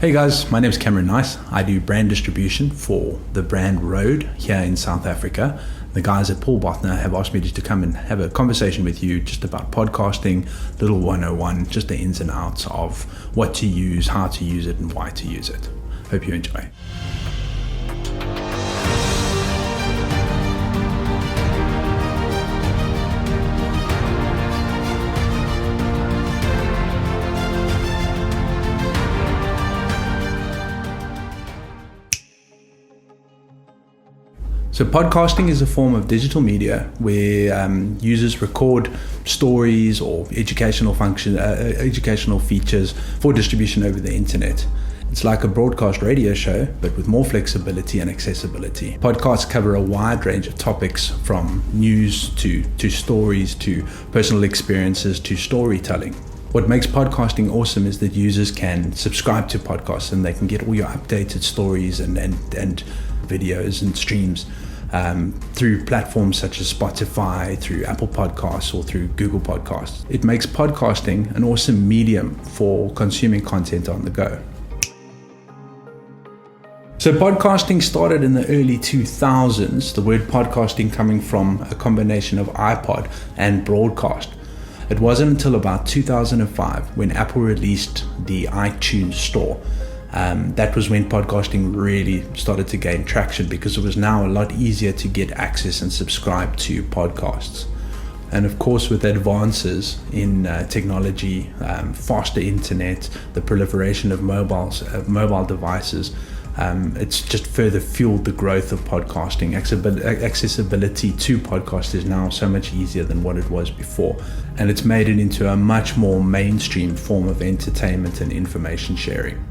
Hey guys, my name is Cameron Nyce. I do brand distribution for the brand Road here in South Africa. The guys at Paul Botner have asked me to come and have a conversation with you just about podcasting, little 101, just the ins and outs of what to use, how to use it, and why to use it. Hope you enjoy. So podcasting is a form of digital media where users record stories or educational features for distribution over the internet. It's like a broadcast radio show, but with more flexibility and accessibility. Podcasts cover a wide range of topics, from news to stories to personal experiences to storytelling. What makes podcasting awesome is that users can subscribe to podcasts and they can get all your updated stories and videos and streams through platforms such as Spotify, through Apple Podcasts, or through Google Podcasts. It makes podcasting an awesome medium for consuming content on the go. So podcasting started in the early 2000s, the word podcasting coming from a combination of iPod and broadcast. It wasn't until about 2005 when Apple released the iTunes Store. That was when podcasting really started to gain traction, because it was now a lot easier to get access and subscribe to podcasts. And of course, with advances in technology, faster internet, the proliferation of mobile devices, it's just further fueled the growth of podcasting. Accessibility to podcasts is now so much easier than what it was before, and it's made it into a much more mainstream form of entertainment and information sharing.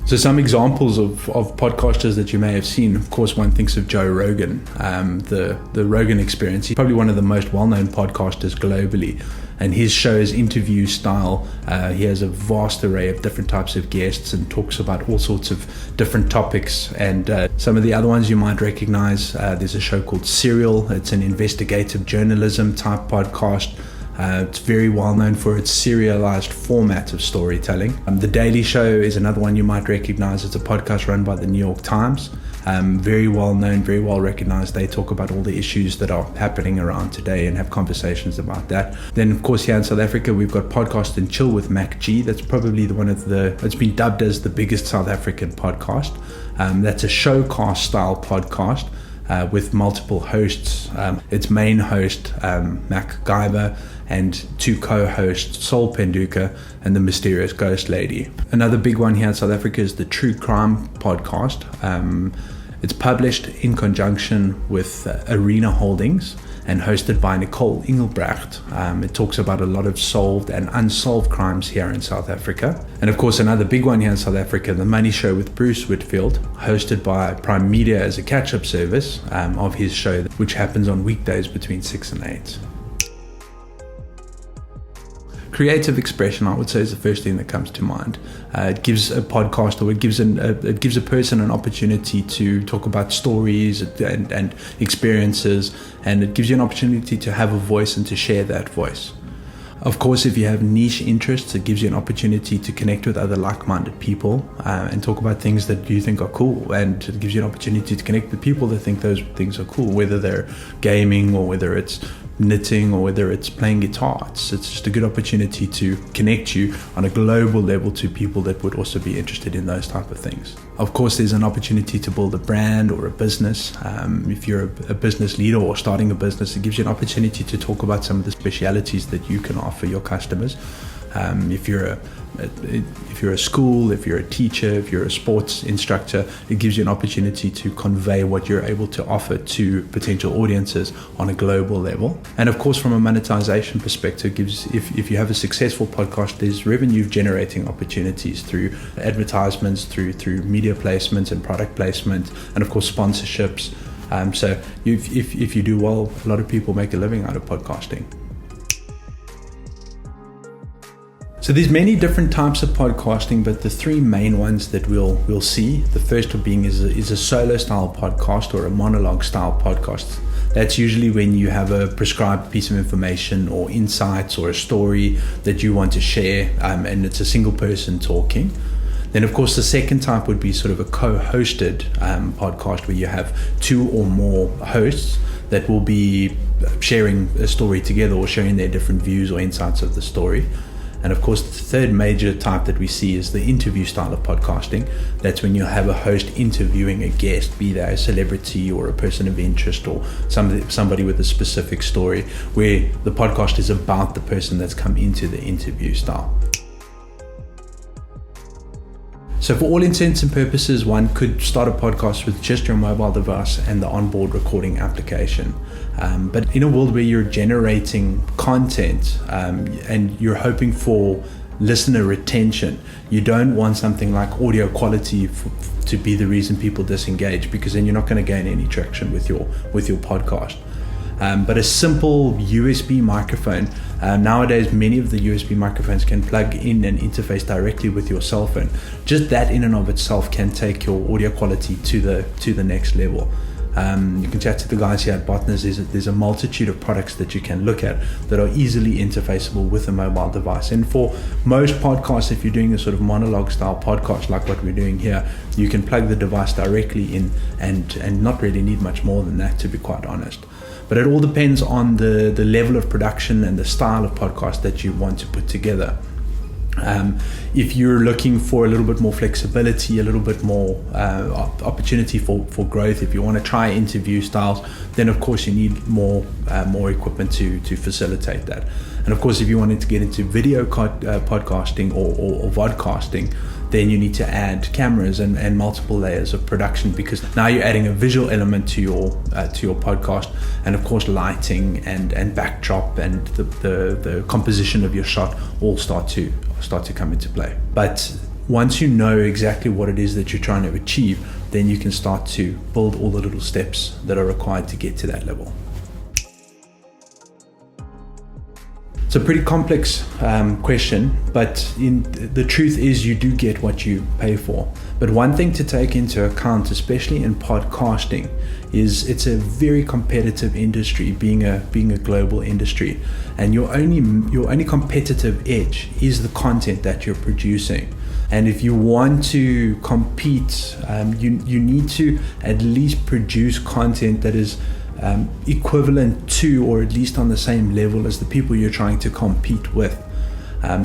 So some examples of podcasters that you may have seen, of course, one thinks of Joe Rogan, the Rogan Experience. He's probably one of the most well-known podcasters globally, and his show's interview style, he has a vast array of different types of guests and talks about all sorts of different topics. And some of the other ones you might recognize, there's a show called Serial. It's an investigative journalism type podcast. It's very well known for its serialized format of storytelling. The Daily Show is another one you might recognize. It's a podcast run by the New York Times. Very well known, very well recognized. They talk about all the issues that are happening around today and have conversations about that. Then, of course, here in South Africa, we've got Podcast and Chill with Mac G. That's probably it's been dubbed as the biggest South African podcast. That's a showcast style podcast with multiple hosts. Its main host, Mac Guyver, and two co-hosts, Sol Penduka and the mysterious Ghost Lady. Another big one here in South Africa is the True Crime podcast. It's published in conjunction with Arena Holdings and hosted by Nicole Engelbrecht. It talks about a lot of solved and unsolved crimes here in South Africa. And of course, another big one here in South Africa, The Money Show with Bruce Whitfield, hosted by Prime Media as a catch-up service of his show, which happens on weekdays between 6 and 8. Creative expression, I would say, is the first thing that comes to mind. It gives a podcast, or it gives a person an opportunity to talk about stories and experiences, and it gives you an opportunity to have a voice and to share that voice. Of course, if you have niche interests, it gives you an opportunity to connect with other like-minded people and talk about things that you think are cool, and it gives you an opportunity to connect with people that think those things are cool, whether they're gaming or whether it's knitting or whether it's playing guitar. It's just a good opportunity to connect you on a global level to people that would also be interested in those type of things. Of course, there's an opportunity to build a brand or a business. If you're a business leader or starting a business, it gives you an opportunity to talk about some of the specialities that you can offer your customers. If you're a school, if you're a teacher, if you're a sports instructor, it gives you an opportunity to convey what you're able to offer to potential audiences on a global level. And of course, from a monetization perspective, if you have a successful podcast, there's revenue generating opportunities through advertisements, through media placements and product placement, and of course sponsorships. So if you do well, a lot of people make a living out of podcasting. So there's many different types of podcasting, but the three main ones that we'll see, the first being is a solo style podcast or a monologue style podcast. That's usually when you have a prescribed piece of information or insights or a story that you want to share, and it's a single person talking. Then, of course, the second type would be sort of a co-hosted podcast where you have two or more hosts that will be sharing a story together or sharing their different views or insights of the story. And of course, the third major type that we see is the interview style of podcasting. That's when you have a host interviewing a guest, be they a celebrity or a person of interest or somebody with a specific story, where the podcast is about the person that's come into the interview style. So for all intents and purposes, one could start a podcast with just your mobile device and the onboard recording application. But in a world where you're generating content and you're hoping for listener retention, you don't want something like audio quality to be the reason people disengage, because then you're not going to gain any traction with your podcast. But a simple USB microphone, nowadays many of the USB microphones can plug in and interface directly with your cell phone. Just that in and of itself can take your audio quality to the next level. You can chat to the guys here at Botners. There's a multitude of products that you can look at that are easily interfaceable with a mobile device. And for most podcasts, if you're doing a sort of monologue style podcast like what we're doing here, you can plug the device directly in and not really need much more than that, to be quite honest. But it all depends on the level of production and the style of podcast that you want to put together. If you're looking for a little bit more flexibility, a little bit more opportunity for growth, if you want to try interview styles, then of course you need more equipment to facilitate that. And of course, if you wanted to get into video podcasting or vodcasting, then you need to add cameras and multiple layers of production, because now you're adding a visual element to your podcast, and of course lighting and backdrop and the composition of your shot all start to come into play. But once you know exactly what it is that you're trying to achieve, then you can start to build all the little steps that are required to get to that level. It's a pretty complex question, but the truth is you do get what you pay for. But one thing to take into account, especially in podcasting, is it's a very competitive industry, being a global industry, and your only competitive edge is the content that you're producing. And if you want to compete, you need to at least produce content that is equivalent to, or at least on the same level as the people you're trying to compete with.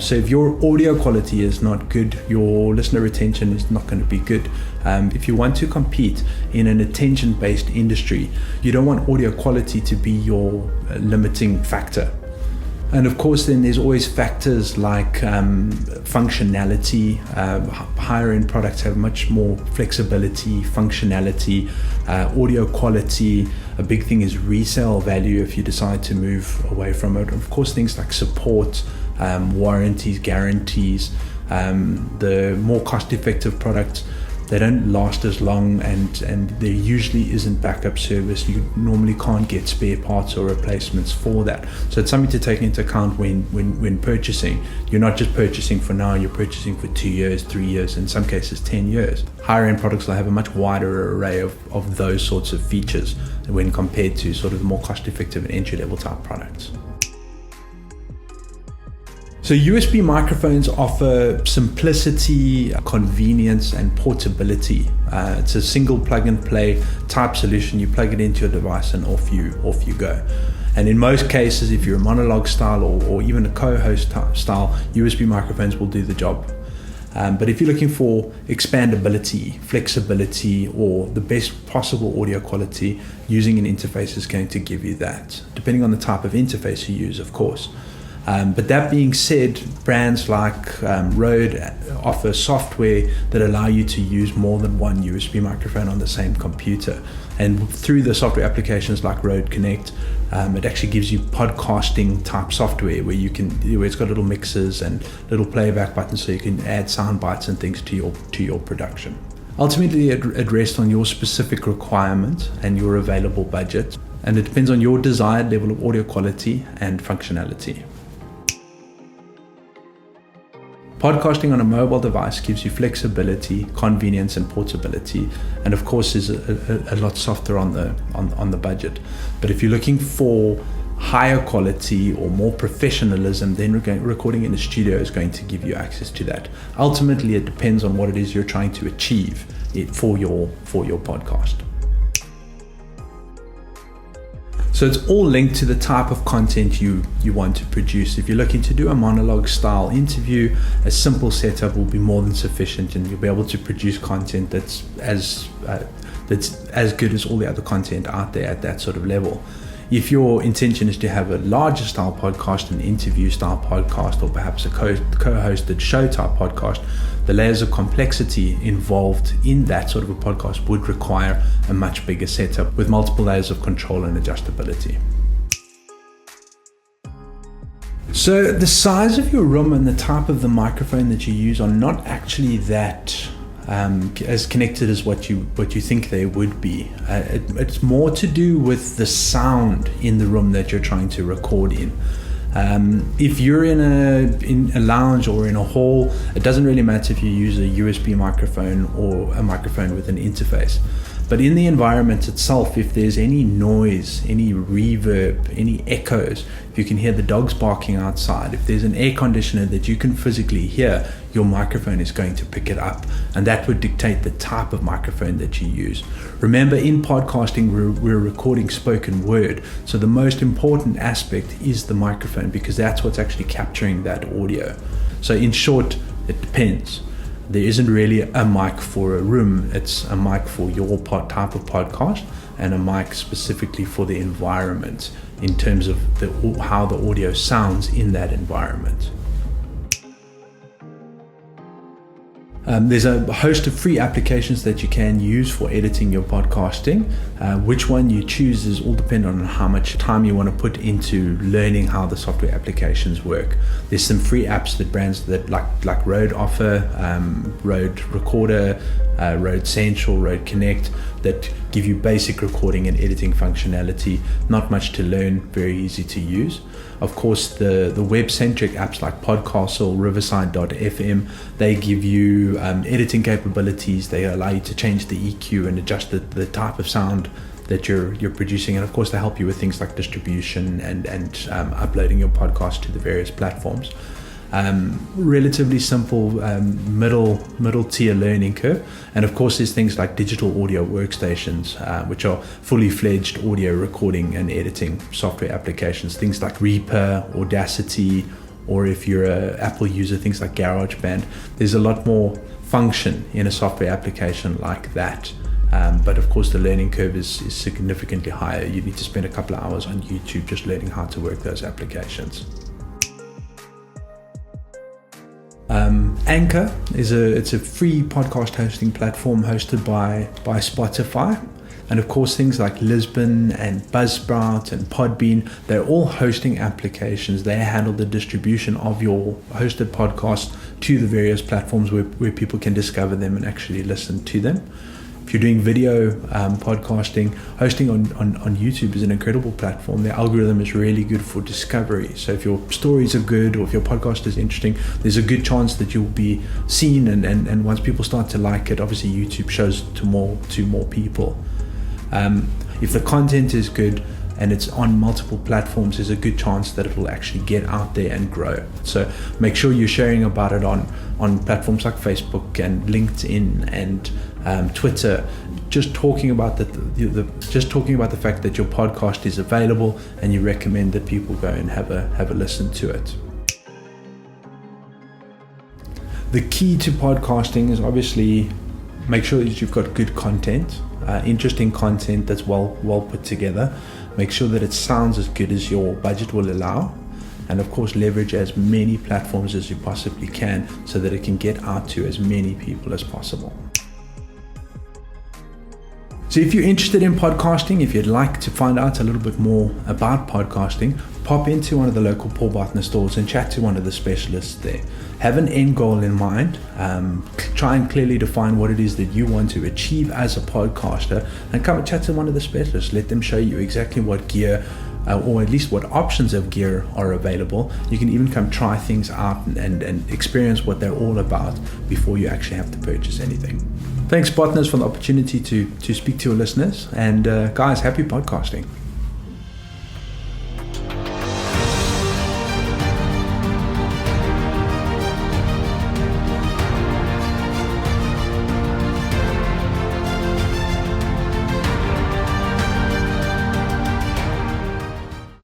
So if your audio quality is not good, your listener retention is not going to be good. If you want to compete in an attention-based industry, you don't want audio quality to be your limiting factor. And of course, then there's always factors like functionality. Higher end products have much more flexibility, functionality, audio quality. A big thing is resale value if you decide to move away from it. Of course, things like support, warranties, guarantees. The more cost-effective products, they don't last as long, and there usually isn't backup service. You normally can't get spare parts or replacements for that. So it's something to take into account when purchasing. You're not just purchasing for now, you're purchasing for 2 years, 3 years, in some cases 10 years. Higher end products will have a much wider array of those sorts of features when compared to sort of more cost-effective and entry-level type products. So USB microphones offer simplicity, convenience, and portability. It's a single plug-and-play type solution. You plug it into your device and off you go. And in most cases, if you're a monologue style or even a co-host style, USB microphones will do the job. But if you're looking for expandability, flexibility, or the best possible audio quality, using an interface is going to give you that, depending on the type of interface you use, of course. But that being said, brands like Rode offer software that allow you to use more than one USB microphone on the same computer. And through the software applications like Rode Connect, it actually gives you podcasting type software where it's got little mixers and little playback buttons, so you can add sound bites and things to your production. Ultimately, it rests on your specific requirement and your available budget, and it depends on your desired level of audio quality and functionality. Podcasting on a mobile device gives you flexibility, convenience, and portability, and of course is a lot softer on the budget. But if you're looking for higher quality or more professionalism, then recording in a studio is going to give you access to that. Ultimately, it depends on what it is you're trying to achieve for your podcast. So it's all linked to the type of content you want to produce. If you're looking to do a monologue style interview, a simple setup will be more than sufficient, and you'll be able to produce content that's as good as all the other content out there at that sort of level. If your intention is to have a larger style podcast, an interview style podcast, or perhaps a co-hosted show type podcast, the layers of complexity involved in that sort of a podcast would require a much bigger setup with multiple layers of control and adjustability. So the size of your room and the type of the microphone that you use are not actually that as connected as what you think they would be. It's more to do with the sound in the room that you're trying to record in. If you're in a lounge or in a hall, it doesn't really matter if you use a USB microphone or a microphone with an interface. But in the environment itself, if there's any noise, any reverb, any echoes, if you can hear the dogs barking outside, if there's an air conditioner that you can physically hear, your microphone is going to pick it up, and that would dictate the type of microphone that you use. Remember, in podcasting, we're recording spoken word, so the most important aspect is the microphone, because that's what's actually capturing that audio. So in short, it depends. There isn't really a mic for a room. It's a mic for your type of podcast, and a mic specifically for the environment in terms of how the audio sounds in that environment. There's a host of free applications that you can use for editing your podcasting. Which one you choose is all dependent on how much time you want to put into learning how the software applications work. There's some free apps that brands that like Rode offer, Rode Recorder, Rode Central, Rode Connect, that give you basic recording and editing functionality. Not much to learn, very easy to use. Of course, the web-centric apps like Podcastle, Riverside.fm, they give you editing capabilities. They allow you to change the EQ and adjust the type of sound that you're producing, and of course they help you with things like distribution and uploading your podcast to the various platforms. Relatively simple middle tier learning curve, and of course there's things like digital audio workstations, which are fully fledged audio recording and editing software applications, things like Reaper, Audacity, or if you're an Apple user, things like GarageBand. There's a lot more function in a software application like that. But of course the learning curve is significantly higher. You need to spend a couple of hours on YouTube just learning how to work those applications. Anchor it's a free podcast hosting platform hosted by Spotify, and of course things like Lisbon and Buzzsprout and Podbean, they're all hosting applications. They handle the distribution of your hosted podcast to the various platforms where people can discover them and actually listen to them. If you're doing video podcasting, hosting on YouTube is an incredible platform. The algorithm is really good for discovery. So if your stories are good or if your podcast is interesting, there's a good chance that you'll be seen, and once people start to like it, obviously YouTube shows to more people. If the content is good and it's on multiple platforms, there's a good chance that it will actually get out there and grow. So make sure you're sharing about it on platforms like Facebook and LinkedIn and Twitter, just talking about the fact that your podcast is available and you recommend that people go and have a listen to it. The key to podcasting is obviously make sure that you've got good content, interesting content that's well put together. Make sure that it sounds as good as your budget will allow, and of course leverage as many platforms as you possibly can so that it can get out to as many people as possible. So if you're interested in podcasting, if you'd like to find out a little bit more about podcasting, pop into one of the local Paul Bartner stores and chat to one of the specialists there. Have an end goal in mind. Try and clearly define what it is that you want to achieve as a podcaster, and come and chat to one of the specialists. Let them show you exactly what gear or at least what options of gear are available. You can even come try things out and experience what they're all about before you actually have to purchase anything. Thanks, partners, for the opportunity to speak to your listeners. And guys, happy podcasting.